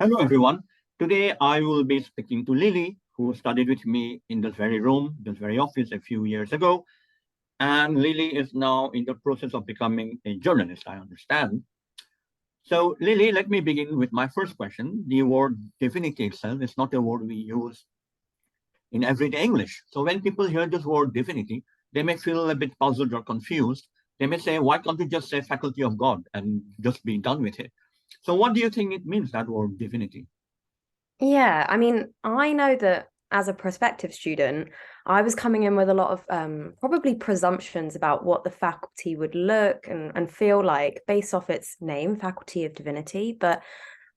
Hello, everyone. Today I will be speaking to Lily, who studied with me in this very room, this very office a few years ago. And Lily is now in the process of becoming a journalist, I understand. So, Lily, let me begin with my first question. The word divinity itself is not a word we use in everyday English. So, when people hear this word divinity, they may feel a bit puzzled or confused. They may say, why can't you just say faculty of God and just be done with it? So, what do you think it means, that word divinity? Yeah, I mean, I know that as a prospective student, I was coming in with a lot of probably presumptions about what the faculty would look and feel like based off its name, Faculty of Divinity. But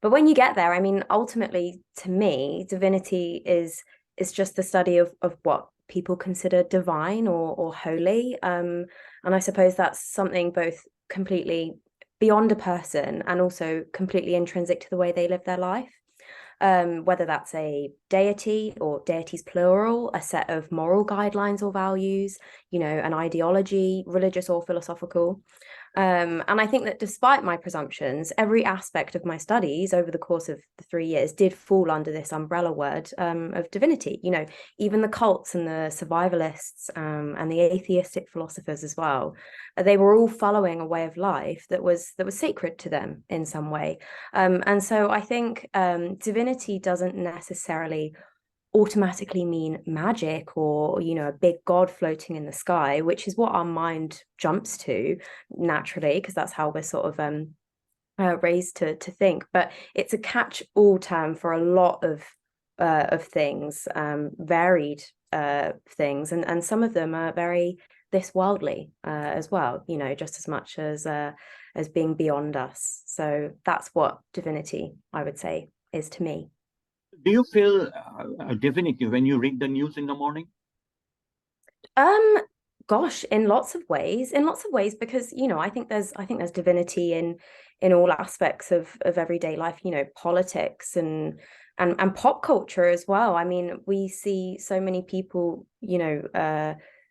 when you get there, I mean, ultimately, to me, divinity is just the study of what people consider divine or holy. And I suppose that's something both completely beyond a person and also completely intrinsic to the way they live their life, whether that's a deity or deities plural, a set of moral guidelines or values, an ideology, religious or philosophical. And I think that despite my presumptions, every aspect of my studies over the course of the 3 years did fall under this umbrella word of divinity. Even the cults and the survivalists and the atheistic philosophers as well, they were all following a way of life that was sacred to them in some way. And so I think divinity doesn't necessarily automatically mean magic or a big god floating in the sky, which is what our mind jumps to naturally because that's how we're sort of raised to think. But it's a catch-all term for a lot of things, varied things, and some of them are very this worldly as well, just as much as being beyond us. So that's what divinity, I would say, is to me. Do you feel a divinity when you read the news in the morning? Um, Gosh, in lots of ways, because I think there's divinity in all aspects of everyday life, politics and pop culture as well. I mean, we see so many people,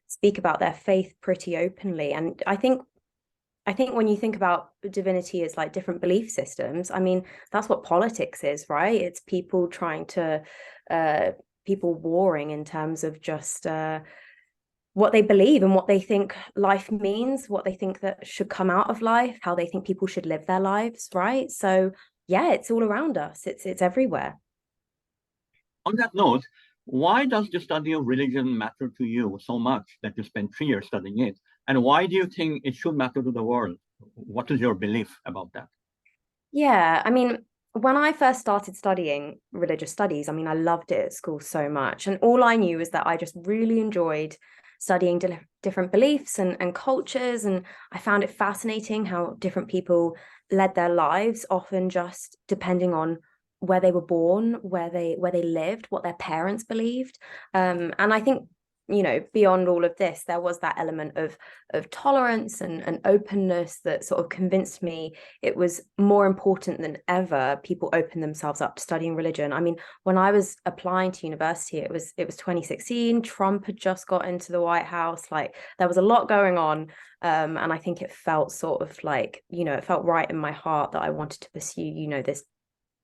speak about their faith pretty openly. And I think when you think about divinity as like different belief systems, I mean, that's what politics is, right? It's people trying to people warring in terms of just what they believe and what they think life means, what they think that should come out of life, how they think people should live their lives, right? So yeah, it's all around us. It's everywhere. On that note, why does the study of religion matter to you so much that you spent 3 years studying it? And why do you think it should matter to the world? What is your belief about that? Yeah, I mean, when I first started studying religious studies, I mean, I loved it at school so much. And all I knew was that I just really enjoyed studying different beliefs and cultures. And I found it fascinating how different people led their lives, often just depending on where they were born, where they lived, what their parents believed. And I think, beyond all of this, there was that element of tolerance and openness that sort of convinced me it was more important than ever people open themselves up to studying religion. I mean, when I was applying to university, it was 2016. Trump had just got into the White House. Like there was a lot going on. And I think it felt sort of like, it felt right in my heart that I wanted to pursue,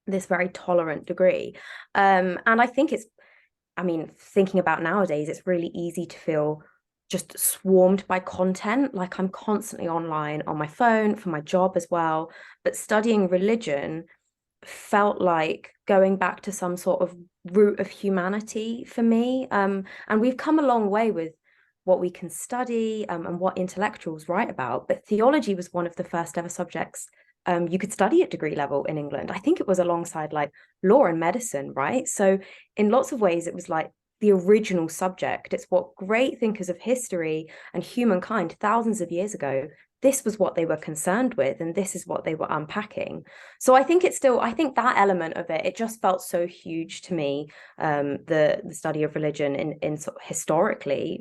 this very tolerant degree. And I think I mean, thinking about nowadays, it's really easy to feel just swarmed by content. Like I'm constantly online on my phone for my job as well. But studying religion felt like going back to some sort of root of humanity for me. And we've come a long way with what we can study, and what intellectuals write about. But theology was one of the first ever subjects you could study at degree level in England. I think it was alongside like law and medicine, right? So in lots of ways, it was like the original subject. It's what great thinkers of history and humankind thousands of years ago, this was what they were concerned with, and this is what they were unpacking. So I think that element of it, it just felt so huge to me. The study of religion in sort of historically,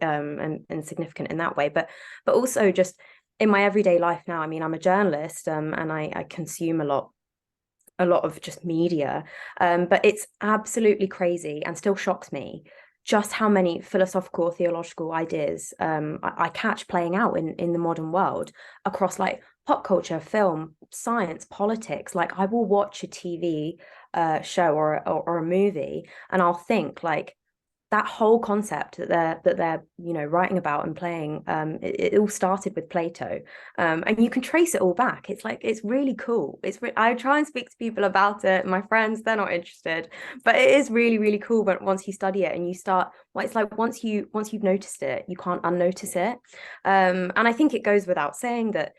and significant in that way, but also just in my everyday life now. I mean, I'm a journalist, and I consume a lot of just media. But it's absolutely crazy and still shocks me just how many philosophical or theological ideas I catch playing out in the modern world across like pop culture, film, science, politics. Like I will watch a TV show or a movie, and I'll think like that whole concept that they're writing about and playing, it all started with Plato, and you can trace it all back. It's like it's really cool. I try and speak to people about it. My friends, they're not interested, but it is really, really cool. But once you study it and you start, well, it's like once you've noticed it, you can't unnotice it. And I think it goes without saying that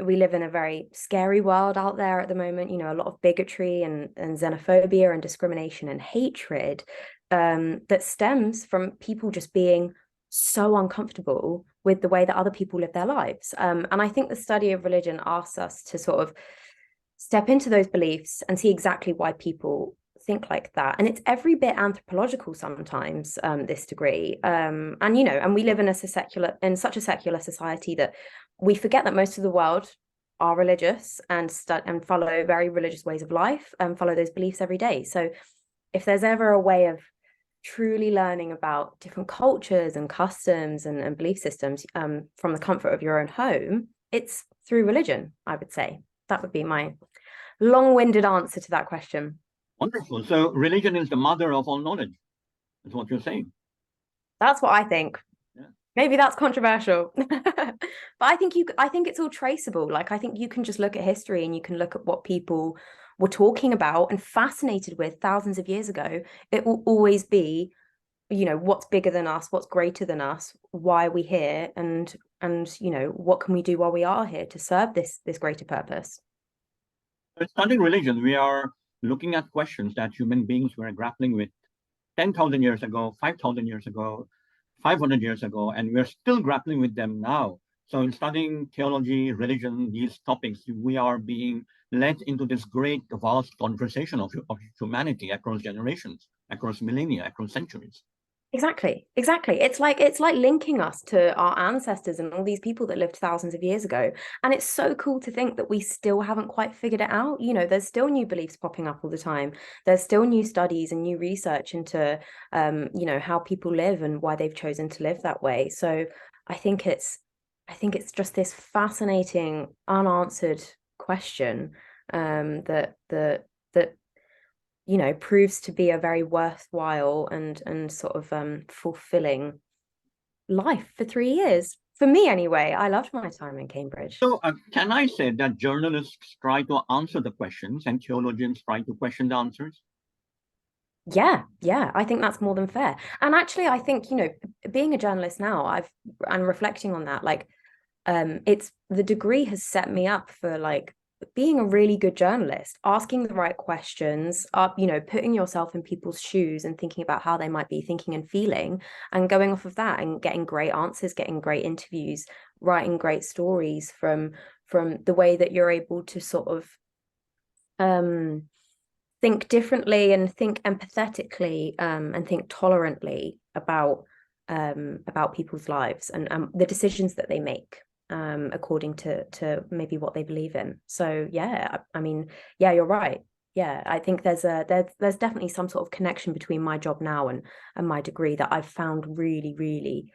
we live in a very scary world out there at the moment. A lot of bigotry and xenophobia and discrimination and hatred, that stems from people just being so uncomfortable with the way that other people live their lives. And I think the study of religion asks us to sort of step into those beliefs and see exactly why people think like that. And it's every bit anthropological sometimes, this degree. And we live in such a secular society that we forget that most of the world are religious and follow very religious ways of life and follow those beliefs every day. So if there's ever a way of truly learning about different cultures and customs and belief systems, from the comfort of your own home, it's through religion, I would say. That would be my long-winded answer to that question. Wonderful. So religion is the mother of all knowledge. That's what you're saying. That's what I think. Yeah. Maybe that's controversial, but I think it's all traceable. Like I think you can just look at history and you can look at what people were talking about and fascinated with thousands of years ago. It will always be, what's bigger than us, what's greater than us, why are we here, and what can we do while we are here to serve this greater purpose. So studying religion, we are looking at questions that human beings were grappling with 10,000 years ago, 5,000 years ago, 500 years ago, and we're still grappling with them now. So in studying theology, religion, these topics, we are being led into this great, vast conversation of humanity across generations, across millennia, across centuries. Exactly. It's like linking us to our ancestors and all these people that lived thousands of years ago. And it's so cool to think that we still haven't quite figured it out. There's still new beliefs popping up all the time. There's still new studies and new research into how people live and why they've chosen to live that way. So I think it's just this fascinating unanswered question, that proves to be a very worthwhile and sort of fulfilling life for 3 years. For me, anyway, I loved my time in Cambridge. So can I say that journalists try to answer the questions and theologians try to question the answers? Yeah, I think that's more than fair. And actually, I think, being a journalist now, I'm reflecting on that, like, it's the degree has set me up for like being a really good journalist, asking the right questions, putting yourself in people's shoes and thinking about how they might be thinking and feeling, and going off of that and getting great answers, getting great interviews, writing great stories from the way that you're able to sort of think differently and think empathetically, and think tolerantly about people's lives and the decisions that they make, according to maybe what they believe in. So yeah, I mean, yeah, you're right. Yeah, I think there's definitely some sort of connection between my job now and my degree that I've found really, really,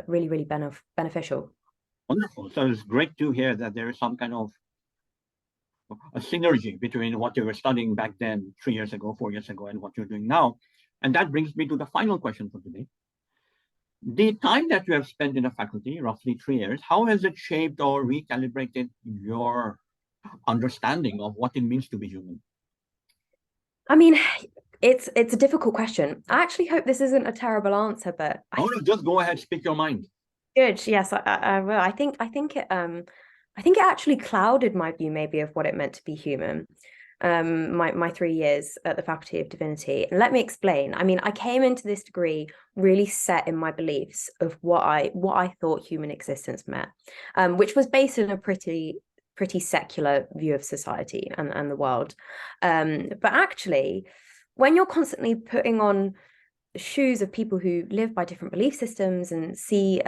really beneficial. Wonderful. So it's great to hear that there is some kind of a synergy between what you were studying back then, 3 years ago, 4 years ago, and what you're doing now. And that brings me to the final question for today. The time that you have spent in the faculty, roughly 3 years, how has it shaped or recalibrated your understanding of what it means to be human? I mean, it's a difficult question. I actually hope this isn't a terrible answer, but Oh, no, just go ahead, speak your mind. good. Yes, I will. I think it actually clouded my view maybe of what it meant to be human. My 3 years at the Faculty of Divinity. And let me explain. I mean, I came into this degree really set in my beliefs of what I thought human existence meant, which was based on a pretty secular view of society and the world. But actually, when you're constantly putting on shoes of people who live by different belief systems and see,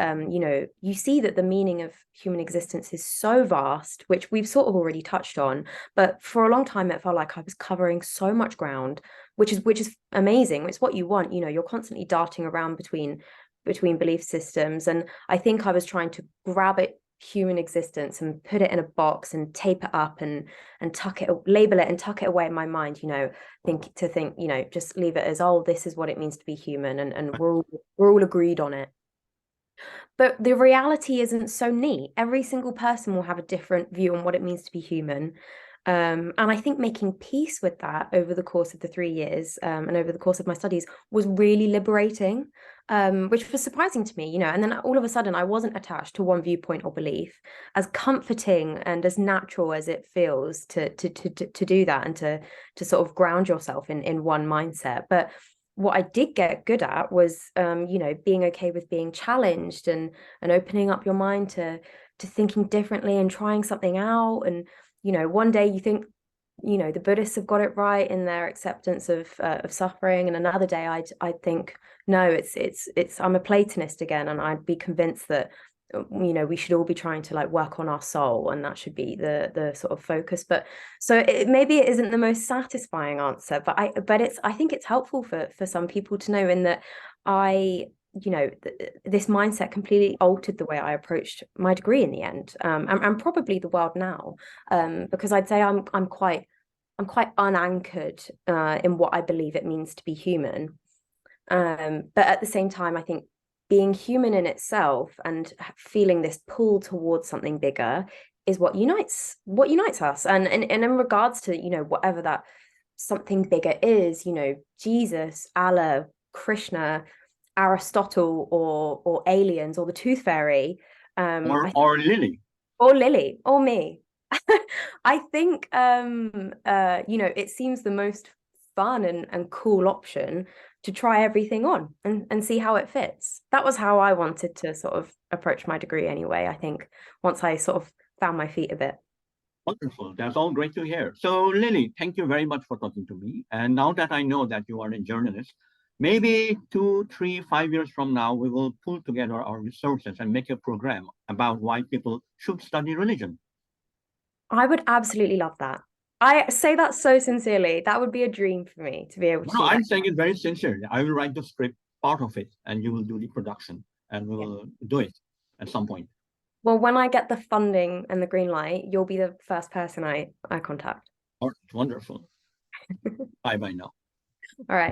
you see that the meaning of human existence is so vast, which we've sort of already touched on, but for a long time it felt like I was covering so much ground, which is amazing. It's what you want. You're constantly darting around between belief systems, and I think I was trying to grab it human existence and put it in a box and tape it up and label it and tuck it away in my mind, just leave it as, oh, this is what it means to be human, and we're all agreed on it. But the reality isn't so neat. Every single person will have a different view on what it means to be human. And I think making peace with that over the course of the 3 years, and over the course of my studies, was really liberating, which was surprising to me, and then all of a sudden I wasn't attached to one viewpoint or belief. As comforting and as natural as it feels to do that, and to sort of ground yourself in one mindset. But what I did get good at was, being okay with being challenged, and opening up your mind to thinking differently and trying something out. And one day you think, the Buddhists have got it right in their acceptance of suffering, and another day I'd think, no, it's I'm a Platonist again, and I'd be convinced that we should all be trying to like work on our soul, and that should be the sort of focus. But so maybe it isn't the most satisfying answer, but I think it's helpful for some people to know, in that this mindset completely altered the way I approached my degree in the end, and probably the world now, because I'd say I'm quite unanchored in what I believe it means to be human. But at the same time, I think being human in itself and feeling this pull towards something bigger is what unites us. And in regards to, whatever that something bigger is, Jesus, Allah, Krishna, Aristotle, or aliens, or the Tooth Fairy, or Lily, or Lily, or me. I think it seems the most fun and cool option to try everything on and see how it fits. That was how I wanted to sort of approach my degree anyway, I think, once I sort of found my feet a bit. wonderful. That's all great to hear. So, Lily, thank you very much for talking to me. And now that I know that you are a journalist, maybe 2, 3, 5 years from now, we will pull together our resources and make a program about why people should study religion. I would absolutely love that. I say that so sincerely. That would be a dream for me to be able to No, do I'm that. saying it very sincerely. I will write the script, part of it, and you will do the production, and we will do it at some point. Well, when I get the funding and the green light, you'll be the first person I contact. All right, wonderful. Bye bye now. All right.